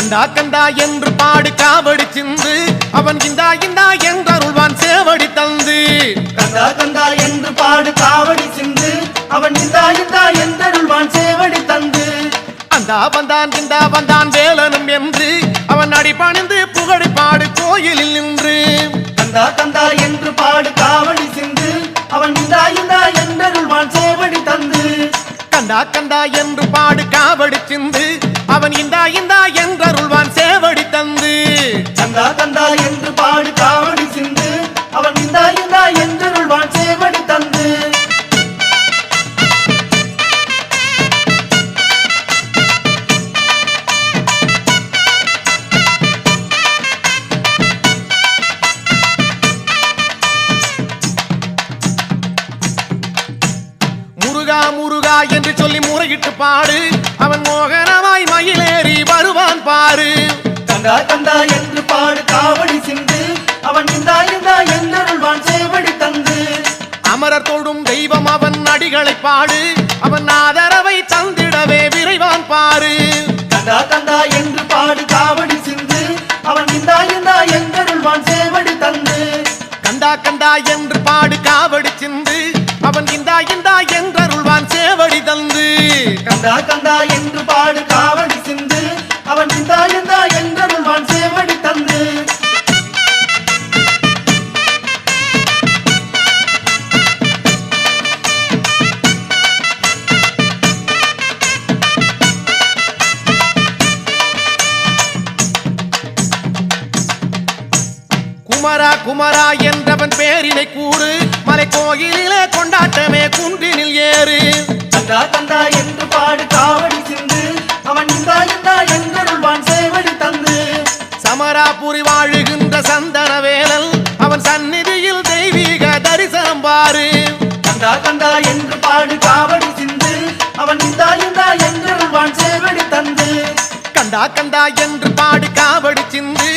கண்டா கண்டா என்று பாடு காவடி சிந்து அவன் இந்தா இந்தா என்றருள்வான் சேவடி தந்து கந்தா கந்தா என்று பாடு காவடி சிந்து அவன் இந்தா இந்தா என்றருள்வான் சேவடி தந்து அந்தா வந்தான் இந்தா வந்தான் வேலனும் என்று அவன் அடிபணிந்து புகழி பாடு கோயிலில் நின்று கந்தா கந்தா என்று பாடு காவடி சிந்து அவன் இந்தா இந்தா என்றருள்வான் சேவடி தந்து கண்டா கண்டா என்று பாடு காவடி சிந்து அவன் இந்தா இந்தா என்றருள்வான் சேவடி தந்து கந்தா கந்தா என்று பாடு காவடி சிந்து அவன் இந்தா இந்தா என்றருள்வான் சேவடி தந்து முருகா முருகா என்று சொல்லி முறையிட்டு பாடு அவன் மோகனமாய் மயிலேறி வருவான் பாரு கந்தா கந்தா என்று பாடு காவடி சிந்து அவன் இந்தா இந்தா என்றருள்வான் சேவடி தந்து அமரர் தொடும் தெய்வம் அவன் அடிகளை பாடு அவன் ஆதரவை தந்திடவே விரைவான் பாரு கந்தா கந்தா என்று பாடு காவடி சிந்து அவன் இந்தா இந்தா என்றருள்வான் சேவடி தந்து கண்டா கண்டா என்று பாடு காவடி சிந்து அவன் இந்தா இந்தா என்றருள்வான் சேவடி தந்து கந்தா கந்தா என்று பாடு காவடி சிந்து அவன் இந்தா இந்தா என்றருள்வான் சேவடி தந்து குமரா குமரா என்றவன் பேரினை கூறு மலை கோயிலிலே கொண்டாட்டமே குன்றினில் ஏறு கந்தா கந்தா என்று பாடு காவடி சிந்து அவன் இந்தா இந்தா என்றருள்வான் சேவடி தந்து சமராபுரி வாழுகின்ற சந்தன வேலல் அவன் சந்நிதியில் தெய்வீக தரிசனம் பாரு கந்தா கந்தா என்று பாடு காவடி சிந்து அவன் இந்தா இந்தா என்றருள்வான் சேவடி தந்து கண்டா கண்டா என்று பாடு காவடி சிந்து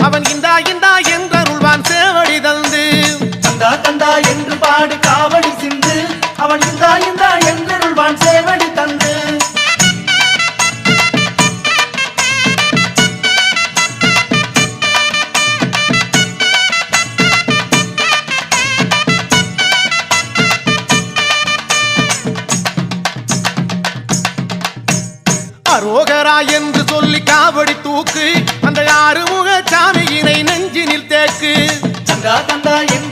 அவன் இந்தா இந்தா என்றருள்வான் சேவடி தந்து கந்தா கந்தா என்று பாடு காவடி சிந்து அவன் இந்தா இந்தா என்றருள்வான் சேவடி தந்து அரோகரா என்று சொல்லி காவடி தூக்கு அந்த ஆறுமுக சாமியினை நெஞ்சினில் தேக்கு கந்தா கந்தா என்று